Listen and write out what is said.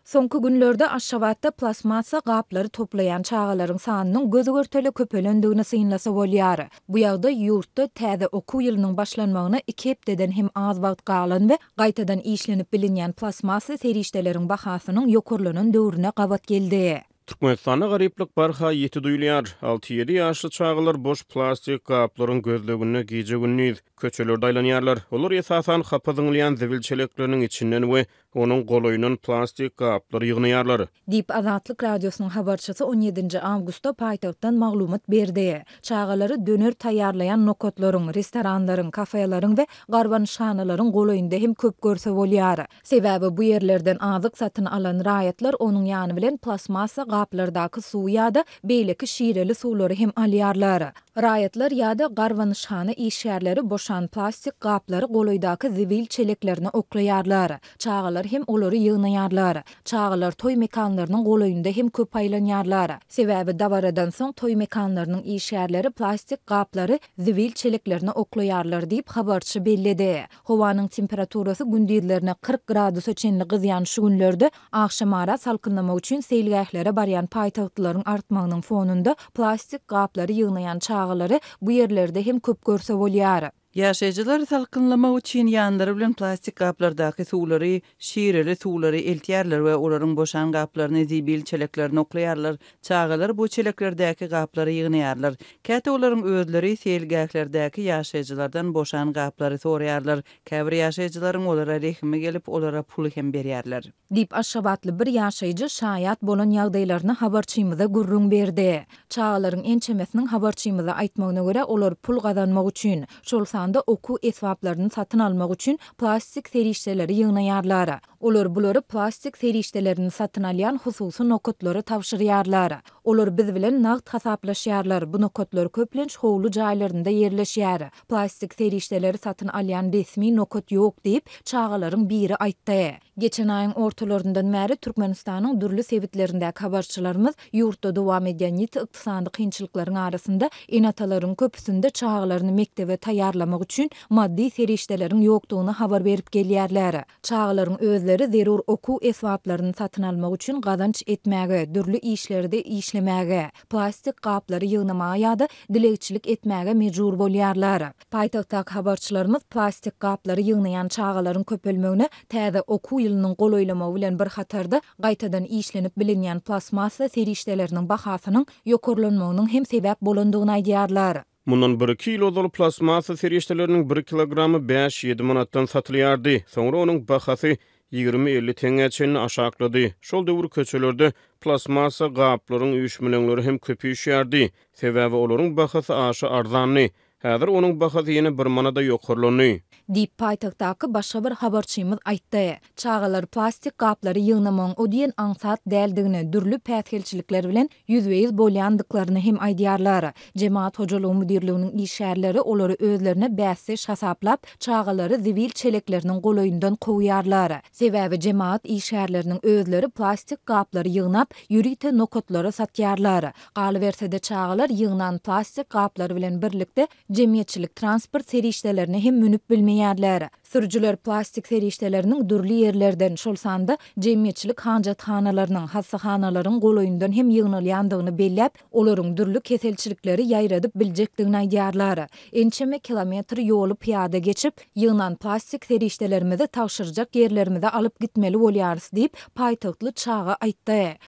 Soňky günlerde Aşgabatda plasmasa gaplary toplayan çağalaryň sanynyň gözü görteli köpelendigini synlasa bolýar. Bu ýagda ýurtda täze okuw ýylynyň başlanmagyna 2 hepdeden hem az wagt galan we gaýtadan işlenip bilinýän plasmasa serişdeleriň bahasynyň ýokurlanan döwrüne gabat geldi. Türkmenistana garyplyk barha ýeti duýulýar. 6-7 ýaşly çağalar boş plastik gaplaryň gözlegine gije günniz köçelerde aýlanýarlar. Olar esasan hapazyňlayan zibilçelekleriniň içinden we onuň goloýundan plastik gaplary ýygnaýarlar. Dip Azatlyk radiosynyň habarçysy 17 awgustda paýtagtdan maglumat berdi. Çağalary döner taýýarlayan nokotlaryň, restoranlaryň, kafelaryň we garbanşanalaryň goloýunda hem köp görse bolýar. Sebäbi bu ýerlerden azyk satyn alan raýatlar onuň ýany bilen plasmasa gaplardaky suw ýa-da beýleki şireli suwlary hem alýarlar. Raýatlar ýa-da garbanşana işgärleri boşan plastik gaplary goloýdaky zibil çeleklerine oklaýarlar. Çağalar hem olary ýygnaýarlar. Çağalar toý mekanlarynyň goloýunda hem köp aýlanýarlar. Sebäbi dabaradan soň toý mekanlarynyň işgärleri plastik gaplary zibil çeleklerine oklaýarlar diýip habarçy bellidi. Howanyň temperaturasy gündizlerine 40 gradusa çenli gyzýan şu günlerde akşamara salkynlamak üçin seýilgählere barýan paýtagtlaryň artmagynyň fonunda plastik gaplary ýygnaýan çağalary bu ýerlerde hem köp görse bolýar. Ýaşaýjylar salkynlamak üçin ýanlary bilen plastik gaplardaky suwlary, şireli suwlary eltýärler we olaryň boşan gaplaryny zibil çeleklerine oklaýarlar. Çağalar bu çeleklerdäki gaplary ýygnaýarlar. Käte olaryň özleri seýilgählerdäki ýaşaýjylardan boşan gaplary soraýarlar. Käbir ýaşaýjylaryň olara rehime gelip olara pul hem berýärler. Dip Aşgabatly bir ýaşaýjy şaýat bolan ýagdaýlaryny habarçymyza gurrun berdi. Çağalaryň ençemesiniň habarçymyza aýtmagyna görä olar pul gazanmak üçin şol sanda okuw esbablaryny satyn almak üçin plastik serişdeleri ýygnaýarlar. Olar bulary plastik serişdelerini satyn alýan hususy nokotlary tawşyrýarlar. Olar biz bilen nagt hasaplaşýarlar. Bu nokotlar köplenç howlu jaýlarynda ýerleşýär. Plastik serişdeleri satyn alýan resmi nokot ýok diýip çağalaryň biri aýtdy. Geçen aýyň ortalaryndan bäri Türkmenistanyň dürli sebitlerindäki habarçylarymyz ýurtda dowam edýän ýiti ykdysady kynçylyklaryň arasynda enatalaryň köpüsinde çağalaryny mektebe taýýarlamak üçin maddi serişdeleriň ýokdugyny habar berip gelýärler. Çağalaryň özleri zerur okuw esbablaryny satyn almak üçin gazanç etmäge, dürli işlerde işlemäge, plastik gaplary ýygnamaga ýa-da dilegçilik etmäge mejbur bolýarlar. Paýtagtdaky habarçylarymyz plastik gaplary ýygnaýan çağalaryň köpelmegine täze okuw ýylynyň goloýlama bilen bir hatarda gaýtadan işlenip bilinýän plasmasa serişdeleriniň bahasynyň ýokurlanmagynyň hem sebäp bolandygyny aýdýarlar. Mundan 1 kilo dolu plasmasa serişdeleriniň 1 kilogramy 5-7 manatdan satylýardy. Soňra onuň bahasy 20-50 teňe aşaklady. Şol döwür köçelerde plasmasa gaplaryň üýşmeleri hem köpüýşýärdi. Sebäbi olaryň bahasy aşy arzanly. Häzir onuň bahasy ýene 1 manada ýokurlany. Dip paýtagtdaky başga bir habarçymyz aýtdy. Çağalar plastik gaplary ýygnamagyň o diýen aňsat däldigini, dürli päsgelçilikler bilen ýüzbeýiz bolýandyklaryny hem aýdýarlar. Jemaat hojalygy müdirliginiň işgärleri olary özlerine bässeş hasaplap, çağalary zibil çelekleriniň goloýundan kowýarlar. Sebäbi jemaat işgärleriniň özleri plastik gaplary ýygnap, ýürite nokotlary satýarlar. Galyberse de çağalar ýygnan plastik gaplary bilen birlikde jemgyýetçilik transport serişdelerini hem münüp bilmeýärler. Sürücüler plastik serişdeleriniň dürli ýerlerden şol sanda jemgyýetçilik hanjathanalarının, hassahanaların goloýundan hem ýygnalýandygyny belläp, olaryň dürli keselçilikleri ýaýradyp biljekdigini aýdýarlar. Ençeme kilometr ýoly piýada geçip, ýygnan plastik serişdelerimizi tawşyrjak ýerlerimize alyp gitmeli bolýarys diýip paýtagtly çağa aýtdy.